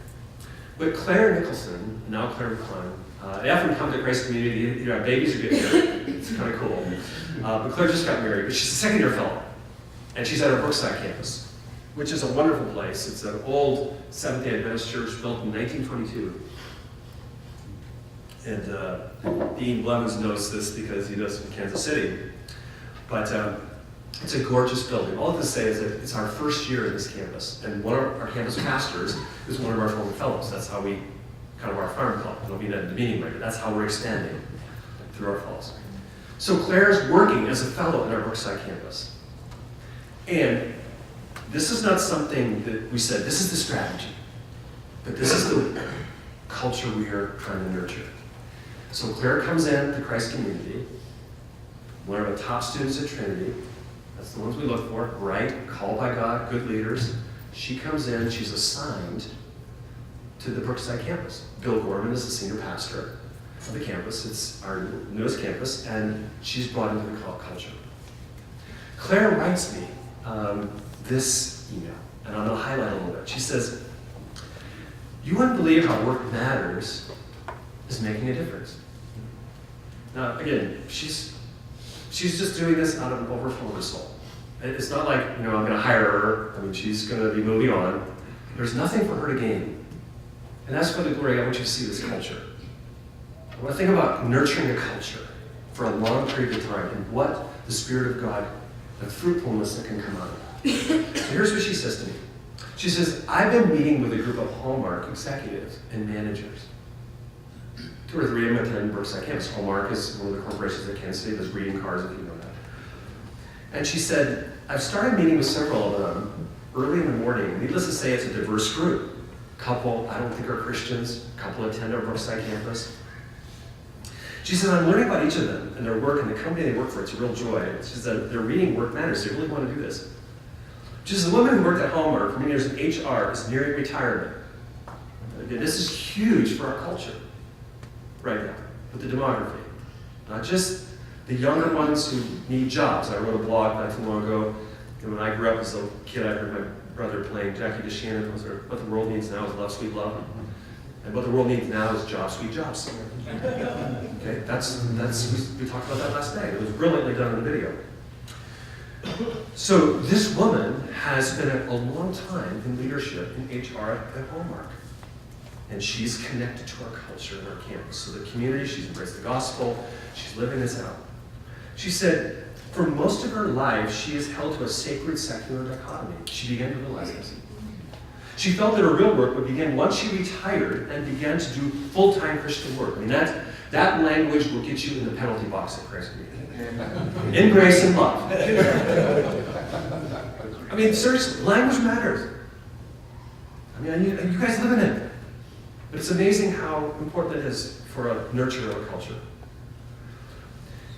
A: But Claire Nicholson, now Claire McClung, they often come to Grace Community, have babies or get married. It's kind of cool. But Claire just got married, but she's a second-year fellow. And she's at our Brookside campus. which is a wonderful place. It's an old Seventh-day Adventist church built in 1922. And Dean Blevins knows this because he lives in Kansas City. But it's a gorgeous building. All I have to say is that it's our first year at this campus, and one of our campus pastors is one of our former fellows. That's how we, kind of our farm club. It'll be in the meeting later. That's how we're expanding through our fellows. So Claire's working as a fellow at our Brookside campus. And this is not something that we said, this is the strategy, but this is the culture we are trying to nurture. So Claire comes in to Christ Community, one of the top students at Trinity. That's the ones we look for, bright, called by God, good leaders. She comes in, she's assigned to the Brookside campus. Bill Gorman is the senior pastor of the campus. It's our newest campus, and she's brought into the culture. Claire writes me this email, and I'm going to highlight a little bit. She says, "You wouldn't believe how work matters is making a difference." Now, again, she's just doing this out of an overflow of her soul. It's not like, I'm going to hire her. I mean, she's going to be moving on. There's nothing for her to gain. And that's for the glory. I want you to see this culture. I want to think about nurturing a culture for a long period of time and what the Spirit of God, the fruitfulness that can come out of it. So here's what she says to me. She says, "I've been meeting with a group of Hallmark executives and managers. 2 or 3 of them attend Brookside campus. Hallmark is one of the corporations that Kansas City does greeting cards, if you know that. And she said, I've started meeting with several of them early in the morning. Needless to say, it's a diverse group. Couple, I don't think are Christians. Couple attend our Brookside campus. She said, I'm learning about each of them and their work and the company they work for. It's a real joy. She said, they're reading Work Matters. They really want to do this. She says, the woman who worked at Hallmark for many years in HR is nearing retirement. Again, this is huge for our culture right now with the demography. Not just the younger ones who need jobs. I wrote a blog not too long ago. And when I grew up as a kid, I heard my brother playing Jackie DeShannon. What the world needs now is love, sweet love. And what the world needs now is jobs, sweet jobs. Okay, we talked about that last night. It was brilliantly done in the video. So this woman has been a long time in leadership in HR at Hallmark. And she's connected to our culture and our campus. So the community, she's embraced the gospel, she's living this out. She said, for most of her life, she is held to a sacred secular dichotomy. She began to realize this. She felt that her real work would begin once she retired and began to do full-time Christian work. I mean, that language will get you in the penalty box at Christ Community. In grace and love. I mean, seriously, language matters. I mean, you guys live in it. But it's amazing how important it is for a nurture of a culture.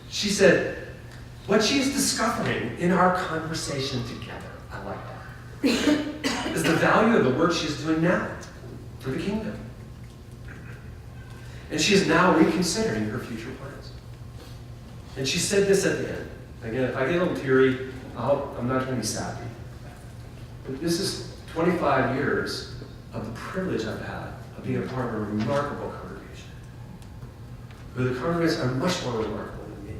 A: She said, what she's discovering in our conversation together, I like that, is the value of the work she's doing now for the kingdom. And she is now reconsidering her future plans. And she said this at the end. Again, if I get a little teary, I'm not going to be sappy. But this is 25 years of the privilege I've had of being a part of a remarkable congregation. But the congregations are much more remarkable than me.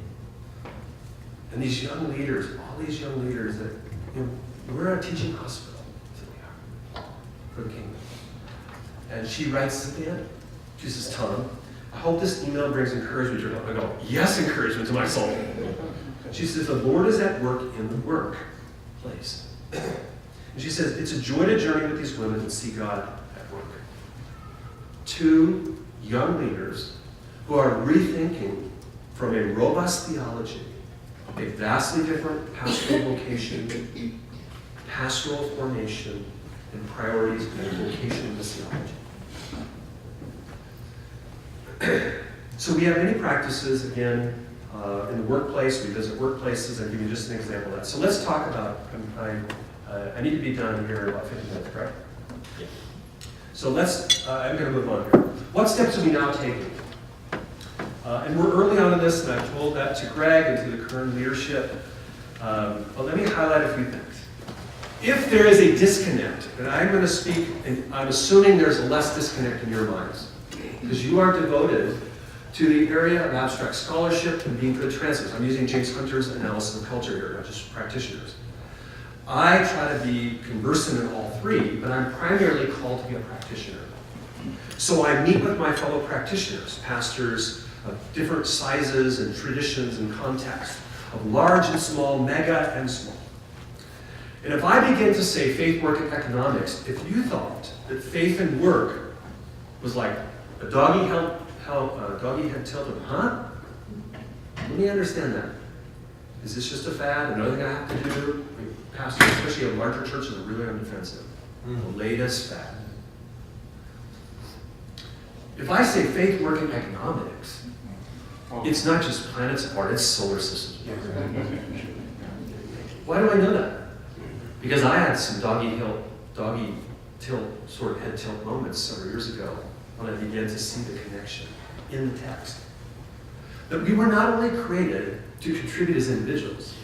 A: And these young leaders, all these young leaders that, we're a teaching hospital, that's what we are, for the kingdom. And she writes at the end, she says, Tom, I hope this email brings encouragement to your life. I go, yes, encouragement to my soul. She says, the Lord is at work in the workplace. And she says, it's a joy to journey with these women and see God at work. 2 young leaders who are rethinking from a robust theology, a vastly different pastoral vocation, pastoral formation, and priorities and vocation in this theology. So we have many practices, again, in the workplace. We visit workplaces. I'll give you just an example of that. So let's talk about, I need to be done here in about 50 minutes, correct? Yeah. So I'm going to move on here. What steps are we now taking? And we're early on in this, and I've told that to Greg and to the current leadership. But let me highlight a few things. If there is a disconnect, and I'm going to speak, and I'm assuming there's less disconnect in your minds, because you are devoted to the area of abstract scholarship and being good translators. I'm using James Hunter's analysis of culture here, not just practitioners. I try to be conversant in all three, but I'm primarily called to be a practitioner. So I meet with my fellow practitioners, pastors of different sizes and traditions and contexts, of large and small, mega and small. And if I begin to say faith, work, and economics, if you thought that faith and work was like a doggy head tilted, huh? Let me understand that. Is this just a fad, another thing I have to do? I mean, pastors, especially of larger churches, are really on defensive. The latest fad. If I say faith, work, and economics, it's not just planets apart, it's solar systems. Why do I know that? Because I had some doggy tilt, sort of head tilt moments several years ago when I began to see the connection in the text. That we were not only created to contribute as individuals,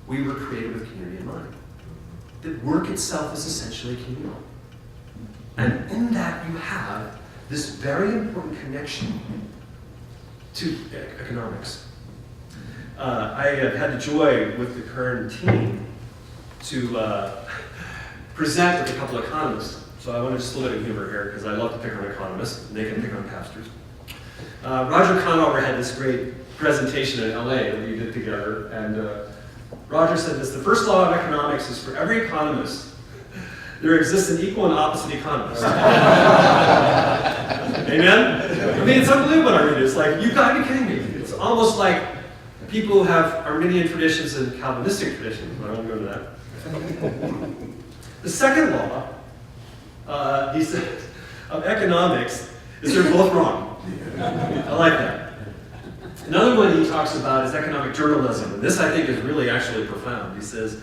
A: we were created with community in mind. That work itself is essentially communal. And in that you have this very important connection to economics. I have had the joy with the current team to present with a couple of economists. So I want to just a little bit of humor here because I love to pick on economists and they can pick on pastors. Roger Conover had this great presentation in LA that we did together, and Roger said this: the first law of economics is for every economist, there exists an equal and opposite economist. Amen? I mean, it's unbelievable when I read it. It's like, you've got to be kidding me. It's almost like people who have Arminian traditions and Calvinistic traditions, but I won't go into that. The second law, he said, of economics is they're both wrong. I like that. Another one he talks about is economic journalism, and this I think is really actually profound. He says,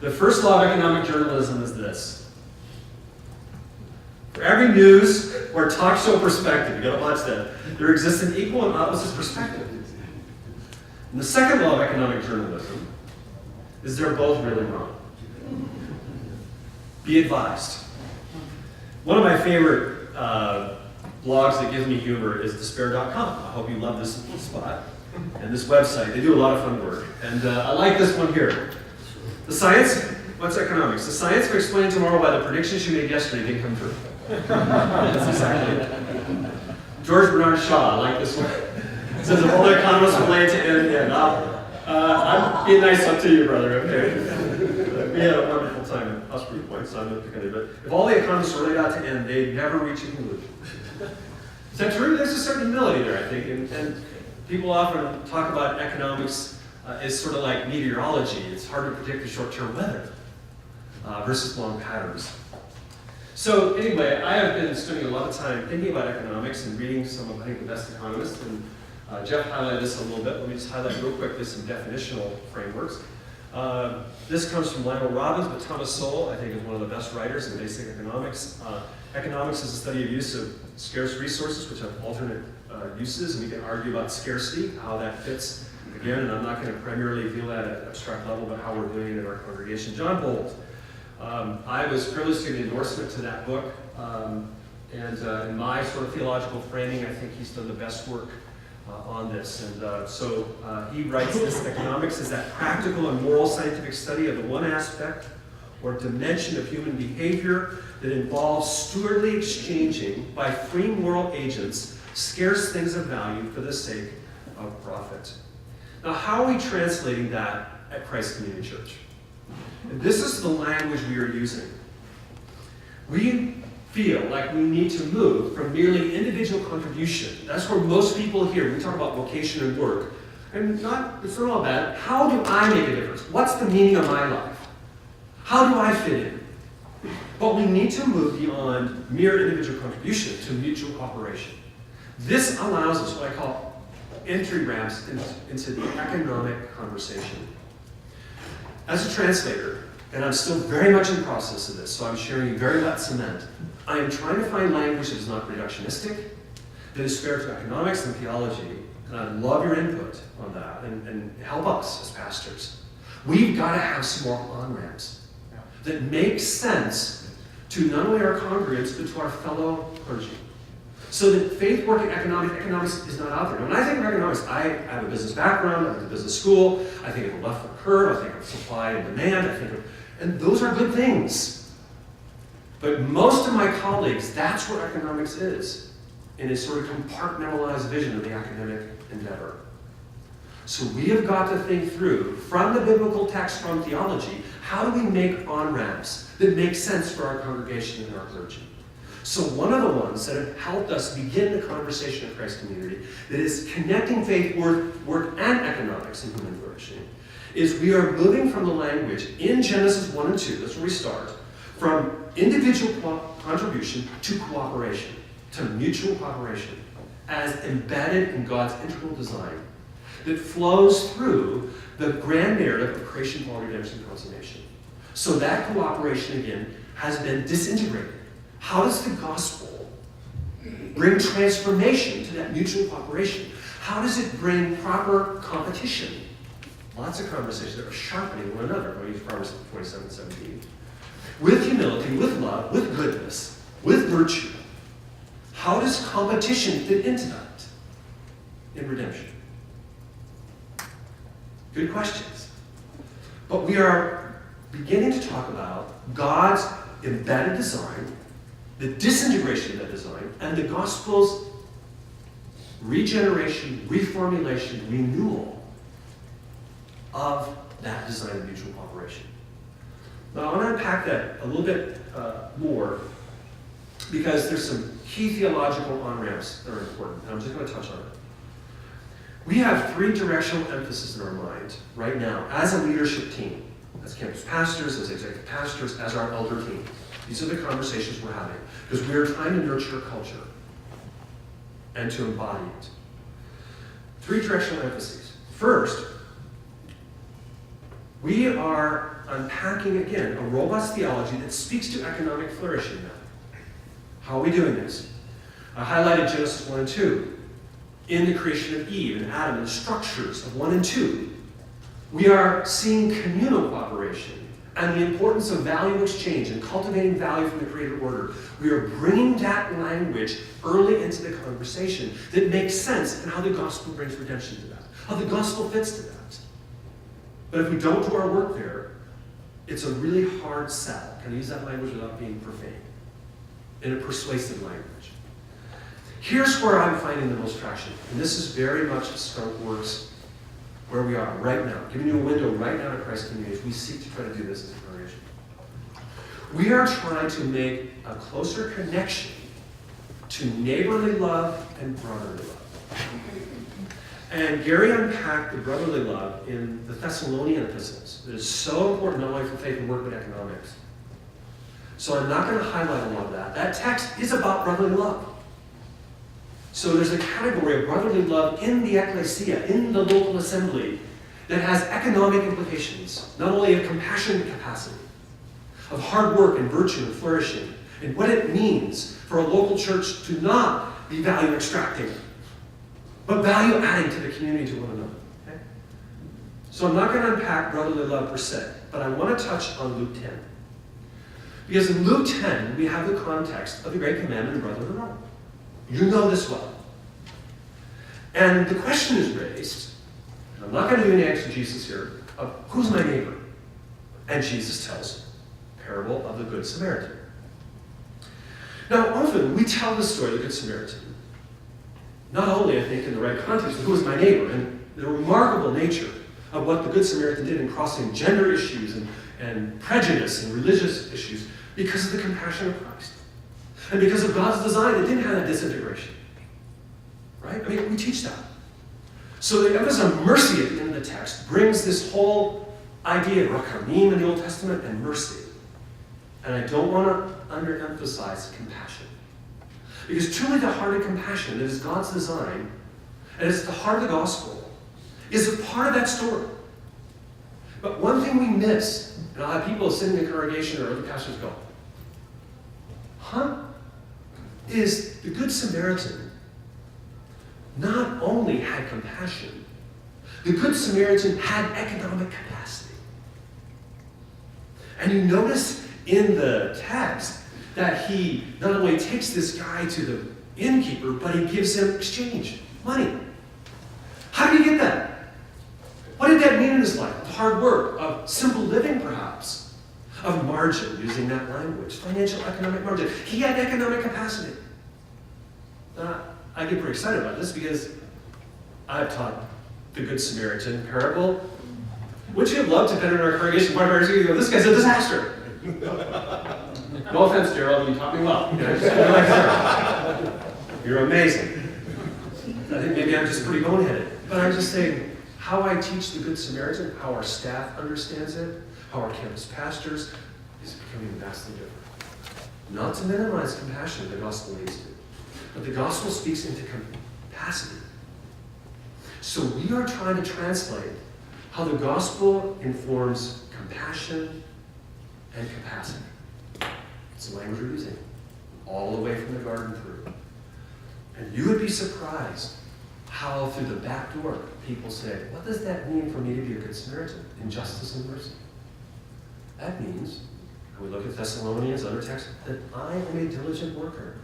A: the first law of economic journalism is this: for every news or talk show perspective, you gotta watch that, there exists an equal and opposite perspective. And the second law of economic journalism is they're both really wrong. Be advised. One of my favorite blogs that gives me humor is despair.com. I hope you love this spot and this website. They do a lot of fun work. And I like this one here. The science, what's economics? The science for explaining tomorrow why the predictions you made yesterday didn't come true. That's exactly it. George Bernard Shaw, I like this one. It says, if all the economists relate to end, I'm being nice up to you, brother, okay? We had a wonderful time at Osprey Point, so I'm not picking it, but if all the economists relate out to end, they'd never reach a conclusion. Is that true? There's a certain humility there, I think, and people often talk about economics as sort of like meteorology. It's hard to predict the short-term weather versus long patterns. So anyway, I have been spending a lot of time thinking about economics and reading some of, I think, the best economists, and Jeff highlighted this a little bit. Let me just highlight real quickly some definitional frameworks. This comes from Lionel Robbins, but Thomas Sowell, I think, is one of the best writers in basic economics. Economics is the study of use of scarce resources, which have alternate uses, and we can argue about scarcity, how that fits. Again, and I'm not going to primarily deal that at an abstract level, but how we're doing it in our congregation. John Bolt. I was privileged to get an endorsement to that book, and in my sort of theological framing, I think he's done the best work on this. And so he writes this: economics is that practical and moral scientific study of the one aspect or dimension of human behavior that involves stewardly exchanging by free moral agents scarce things of value for the sake of profit. Now, how are we translating that at Christ Community Church? And this is the language we are using. We feel like we need to move from merely individual contribution. That's where most people here, we talk about vocation and work, and it's not all bad. How do I make a difference? What's the meaning of my life? How do I fit in? But we need to move beyond mere individual contribution to mutual cooperation. This allows us what I call entry ramps into the economic conversation. As a translator, and I'm still very much in the process of this, so I'm sharing very wet cement, I am trying to find language that is not reductionistic, that is fair to economics and theology, and I'd love your input on that, and help us as pastors. We've got to have some more on-ramps that make sense to not only our congregants, but to our fellow clergy. So that faith, work, and economics is not out there. When I think of economics, I have a business background, I went to business school, I think of the left curve, I think of supply and demand, I think of And those are good things. But most of my colleagues, that's what economics is, in a sort of compartmentalized vision of the academic endeavor. So we have got to think through, from the biblical text, from theology, how do we make on-ramps that make sense for our congregation and our clergy? So one of the ones that have helped us begin the conversation of Christ community, that is connecting faith, work, and economics in human flourishing, is we are moving from the language in Genesis 1 and 2, that's where we start, from individual contribution to cooperation, to mutual cooperation, as embedded in God's integral design, that flows through the grand narrative of creation, fall, redemption, and consummation. So that cooperation, again, has been disintegrated. How does the gospel bring transformation to that mutual cooperation? How does it bring proper competition? Lots of conversations that are sharpening one another. I'll use Proverbs 27:17. With humility, with love, with goodness, with virtue. How does competition fit into that in redemption? Good questions. But we are beginning to talk about God's embedded design, the disintegration of that design, and the gospel's regeneration, reformulation, renewal of that design of mutual cooperation. Now, I want to unpack that a little bit more, because there's some key theological on-ramps that are important, and I'm just going to touch on it. We have three directional emphases in our mind right now as a leadership team, as campus pastors, as executive pastors, as our elder team. These are the conversations we're having, because we're trying to nurture culture and to embody it. Three directional emphases. First, we are unpacking, again, a robust theology that speaks to economic flourishing now. How are we doing this? I highlighted Genesis 1 and 2. In the creation of Eve and Adam and the structures of 1 and 2, we are seeing communal cooperation and the importance of value exchange and cultivating value from the created order. We are bringing that language early into the conversation that makes sense and how the gospel brings redemption to that, how the gospel fits to that. But if we don't do our work there, it's a really hard sell. Can I use that language without being profane? In a persuasive language. Here's where I'm finding the most traction. And this is very much Skunkworks, where we are right now. Giving you a window right now to Christ community as we seek to try to do this as a congregation. We are trying to make a closer connection to neighborly love and brotherly love. And Gary unpacked the brotherly love in the Thessalonian epistles. That is so important not only for faith and work, but economics. So I'm not going to highlight a lot of that. That text is about brotherly love. So there's a category of brotherly love in the ecclesia, in the local assembly, that has economic implications, not only of compassion capacity, of hard work and virtue and flourishing, and what it means for a local church to not be value extracting, but value adding to the community, to one another. Okay? So I'm not going to unpack brotherly love per se, but I want to touch on Luke 10. Because in Luke 10, we have the context of the Great Commandment of brotherly love. You know this well. And the question is raised, and I'm not going to do any exegesis here, of who's my neighbor? And Jesus tells the parable of the Good Samaritan. Now, often we tell the story of the Good Samaritan, not only, I think, in the right context of who is my neighbor, and the remarkable nature of what the Good Samaritan did in crossing gender issues and prejudice and religious issues, because of the compassion of Christ. And because of God's design, it didn't have that disintegration. Right? I mean, we teach that. So the emphasis on mercy at the end of the text brings this whole idea of rachamim in the Old Testament and mercy. And I don't want to underemphasize compassion. Because truly the heart of compassion that is God's design, and it's the heart of the gospel, is a part of that story. But one thing we miss, and I'll have people sitting in the congregation or other pastors go, is the Good Samaritan not only had compassion, the Good Samaritan had economic capacity. And you notice in the text that he not only takes this guy to the innkeeper, but he gives him exchange, money. How did he get that? What did that mean in his life? Of hard work, of simple living perhaps, of margin, using that language, financial economic margin. He had economic capacity. I get pretty excited about this because I've taught the Good Samaritan parable. Would you have loved to have been in our congregation part of our year? This guy's a disaster. No offense, Gerald, you taught me well. You're amazing. I think maybe I'm just pretty boneheaded. But I'm just saying, how I teach the Good Samaritan, how our staff understands it, how our campus pastors, is becoming vastly different. Not to minimize compassion, the gospel leads to, but the gospel speaks into capacity. So we are trying to translate how the gospel informs compassion and capacity. It's the language we're using, all the way from the garden through. And you would be surprised how through the back door people say, what does that mean for me to be a good Samaritan in justice and mercy? That means, when we look at Thessalonians, other texts, that I am a diligent worker,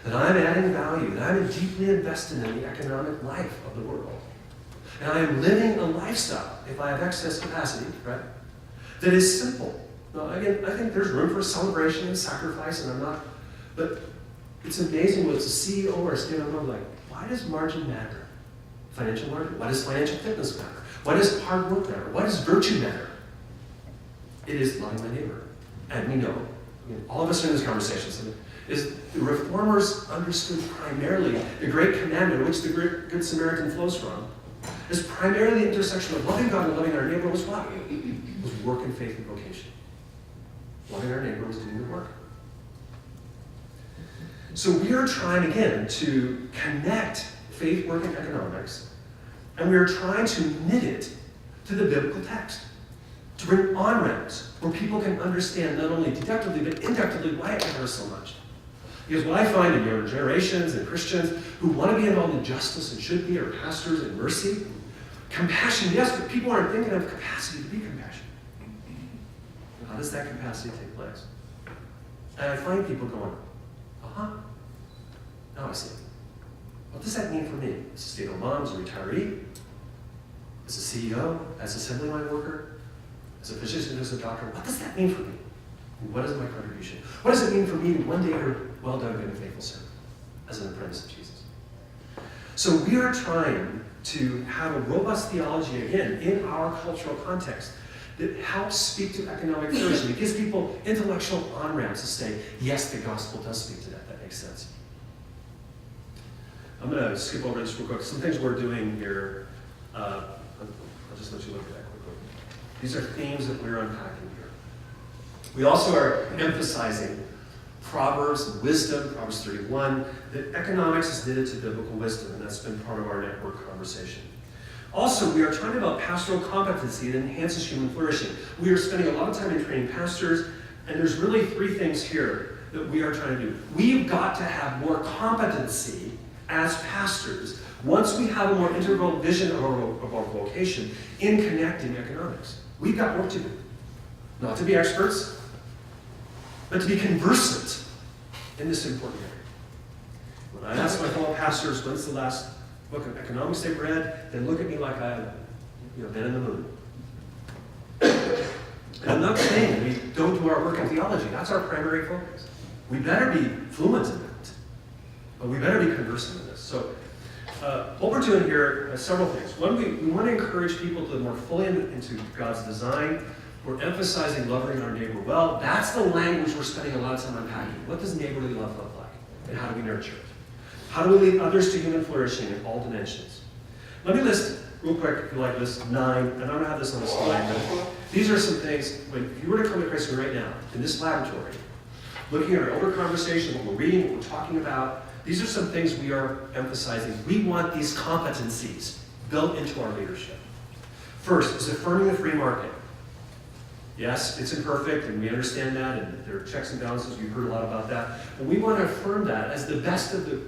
A: that I'm adding value, that I'm deeply invested in the economic life of the world. And I am living a lifestyle, if I have excess capacity, right, that is simple. Now, again, I think there's room for celebration and sacrifice, and I'm not, but it's amazing when it's a CEO or a stay-at-home like, why does margin matter? Financial margin? Why does financial fitness matter? Why does hard work matter? Why does virtue matter? It is loving my neighbor. And we know, all of us are in this conversation, is the reformers understood primarily the great commandment, which the Good Samaritan flows from, is primarily the intersection of loving God and loving our neighbor was what? It was work and faith and vocation. Loving our neighbor was doing the work. So we are trying, again, to connect faith, work, and economics, and we are trying to knit it to the biblical text, to bring on-ramps where people can understand not only deductively, but inductively why it matters so much. Because what I find in younger generations and Christians who want to be involved in justice and should be, or pastors in mercy, compassion, yes, but people aren't thinking of capacity to be compassionate. How does that capacity take place? And I find people going, now I see. What does that mean for me? As a stay-at-home mom, as a retiree, as a CEO, as an assembly line worker, as a physician, as a doctor? What does that mean for me? And what is my contribution? What does it mean for me to one day hear, well done, good and faithful servant, as an apprentice of Jesus? So we are trying to have a robust theology, again, in our cultural context that helps speak to economic flourishing. It gives people intellectual on-ramps to say, yes, the gospel does speak to that. That makes sense. I'm going to skip over this real quick. Some things we're doing here, I'll just let you look at that quickly. These are themes that we're unpacking here. We also are emphasizing Proverbs and wisdom, Proverbs 31, that economics is knitted to biblical wisdom, and that's been part of our network conversation. Also, we are talking about pastoral competency that enhances human flourishing. We are spending a lot of time in training pastors, and there's really three things here that we are trying to do. We've got to have more competency as pastors once we have a more integral vision of our vocation in connecting economics. We've got work to do. Not to be experts, but to be conversant in this important area. When I ask my fellow pastors, when's the last book of economics they've read, they look at me like I've been in the moon. And I'm not saying we don't do our work in theology. That's our primary focus. We better be fluent in that. But we better be conversant in this. So what we're doing here are several things. One, we want to encourage people to more fully into God's design. We're emphasizing loving our neighbor well. That's the language we're spending a lot of time unpacking. What does neighborly love look like? And how do we nurture it? How do we lead others to human flourishing in all dimensions? Let me list, real quick, if you like this, 9, and I don't have this on the slide, but these are some things, if you were to come to Christ right now, in this laboratory, looking at our older conversation, what we're reading, what we're talking about, these are some things we are emphasizing. We want these competencies built into our leadership. First is affirming the free market. Yes, it's imperfect, and we understand that, and there are checks and balances. We've heard a lot about that. But we want to affirm that as the best of the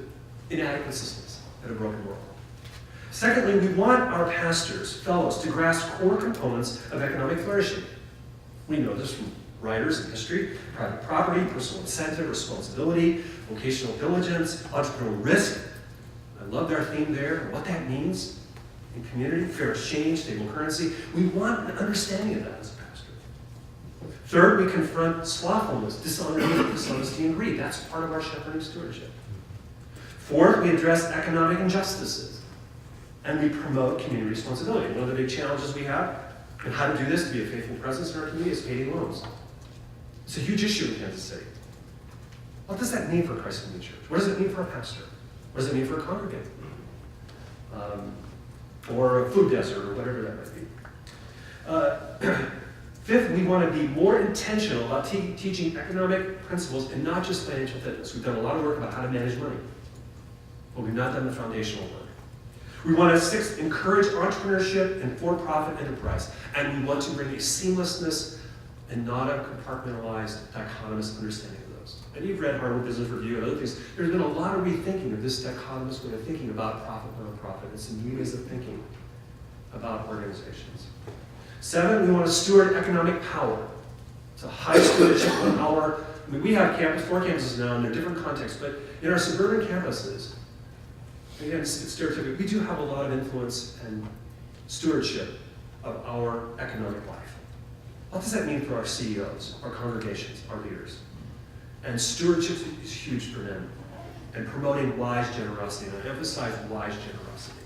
A: inadequate systems in a broken world. Secondly, we want our pastors, fellows, to grasp core components of economic flourishing. We know this from writers in history: private property, personal incentive, responsibility, vocational diligence, entrepreneurial risk. I loved our theme there, and what that means in community, fair exchange, stable currency. We want an understanding of that as a pastor. Third, we confront slothfulness, dishonesty, and greed. That's part of our shepherding stewardship. Fourth, we address economic injustices, and we promote community responsibility. One of the big challenges we have, and how to do this to be a faithful presence in our community, is paying loans. It's a huge issue in Kansas City. What does that mean for Christ Community Church? What does it mean for a pastor? What does it mean for a congregant? Or a food desert, or whatever that might be. Fifth, we want to be more intentional about teaching economic principles and not just financial fitness. We've done a lot of work about how to manage money, but we've not done the foundational work. We want to, sixth, encourage entrepreneurship and for-profit enterprise, and we want to bring a seamlessness and not a compartmentalized, dichotomous understanding of those. And you've read Harvard Business Review and other things. There's been a lot of rethinking of this dichotomous way of thinking about profit, non-profit, and some new ways of thinking about organizations. Seven, we want to steward economic power. It's a high stewardship of power. I mean, we have four campuses now, and they're different contexts, but in our suburban campuses, again, it's stereotypical, we do have a lot of influence and stewardship of our economic life. What does that mean for our CEOs, our congregations, our leaders? And stewardship is huge for them. And promoting wise generosity, and I emphasize wise generosity.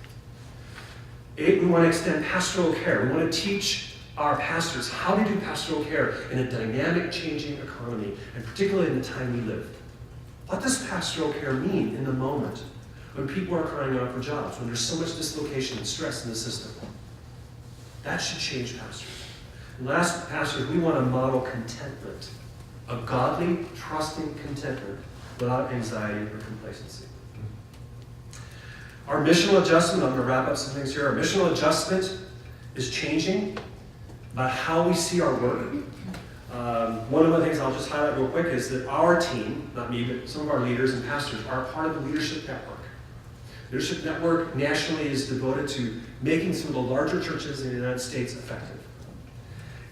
A: 8, we want to extend pastoral care. We want to teach our pastors how to do pastoral care in a dynamic, changing economy, and particularly in the time we live. What does pastoral care mean in the moment when people are crying out for jobs, when there's so much dislocation and stress in the system? That should change pastors. And last, pastors, we want to model contentment, a godly, trusting contentment without anxiety or complacency. Our missional adjustment, I'm going to wrap up some things here. Our missional adjustment is changing about how we see our work. One of the things I'll just highlight real quick is that our team, not me, but some of our leaders and pastors, are part of the Leadership Network. Leadership Network nationally is devoted to making some of the larger churches in the United States effective.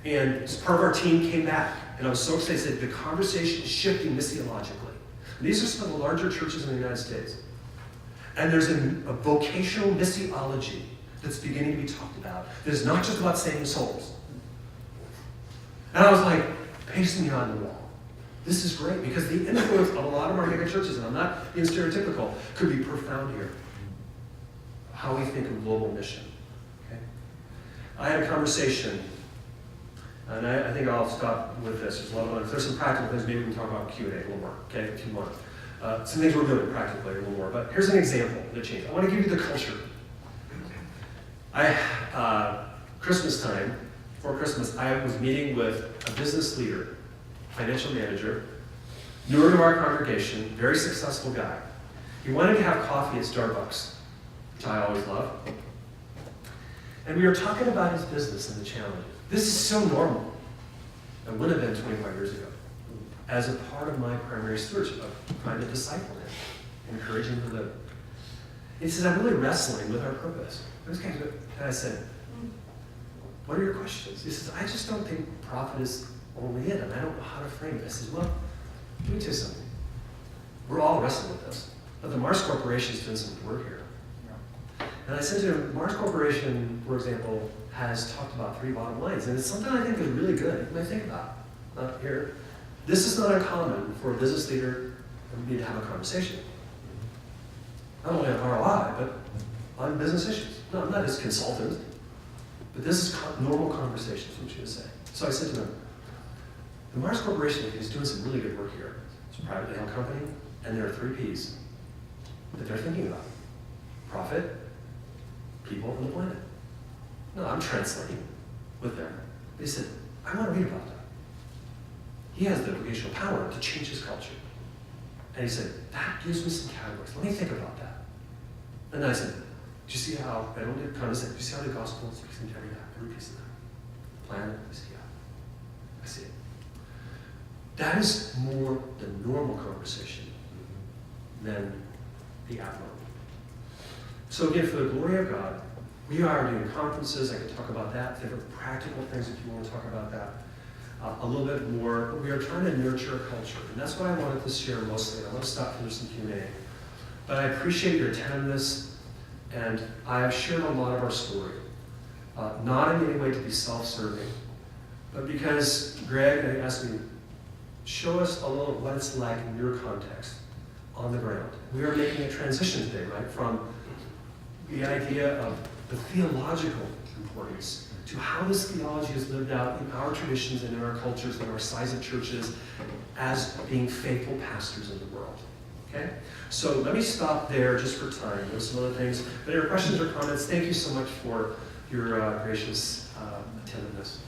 A: And as part of our team came back, and I was so excited that the conversation is shifting missiologically. And these are some of the larger churches in the United States. And there's a vocational missiology that's beginning to be talked about that is not just about saving souls. And I was like, pacing behind the wall. This is great, because the influence of a lot of our mega churches, and I'm not being stereotypical, could be profound here. How we think of global mission. Okay? I had a conversation, and I think I'll stop with this. There's a lot of there's some practical things. Maybe we can talk about Q&A a little more, okay, if you want. Some things we're doing practically a little more. But here's an example of the change. I want to give you the culture. Christmas time, before Christmas, I was meeting with a business leader, financial manager, newer to our congregation, very successful guy. He wanted to have coffee at Starbucks, which I always love. And we were talking about his business and the challenges. This is so normal. It wouldn't have been 25 years ago. As a part of my primary stewardship of trying to disciple him, encourage him to live. He says, I'm really wrestling with our purpose. And I said, what are your questions? He says, I just don't think profit is only it, and I don't know how to frame it. I said, well, let me tell you something. We're all wrestling with this. But the Mars Corporation is doing some work here. And I said to him, Mars Corporation, for example, has talked about 3 bottom lines, and it's something I think is really good. You might think about here. This is not uncommon for a business leader and me to have a conversation. Not only on ROI, but on business issues. No, I'm not his consultant, but this is normal conversations, what you would say. So I said to him, the Mars Corporation is doing some really good work here. It's a privately held company, and there are 3 Ps that they're thinking about. Profit, people, and the planet. No, I'm translating with them. They said, I want to read about that. He has the vocational power to change his culture. And he said, that gives me some categories. Let me think about that. And then I said, do you see how, I don't kind of say, do you see how the gospel speaks into every piece of that? Planet, I see how. I see it. That is more the normal conversation than the abnormal. So again, for the glory of God, we are doing conferences. I could talk about that. Different practical things if you want to talk about that. A little bit more, but we are trying to nurture a culture. And that's what I wanted to share mostly. I want to stop for some Q&A. But I appreciate your attentiveness, and I have shared a lot of our story. Not in any way to be self-serving, but because Greg asked me, show us a little what it's like in your context on the ground. We are making a transition today, right, from the idea of the theological importance to how this theology is lived out in our traditions and in our cultures and our size of churches as being faithful pastors of the world. Okay? So let me stop there just for time. There's some other things. But if there are questions or comments, thank you so much for your gracious attentiveness.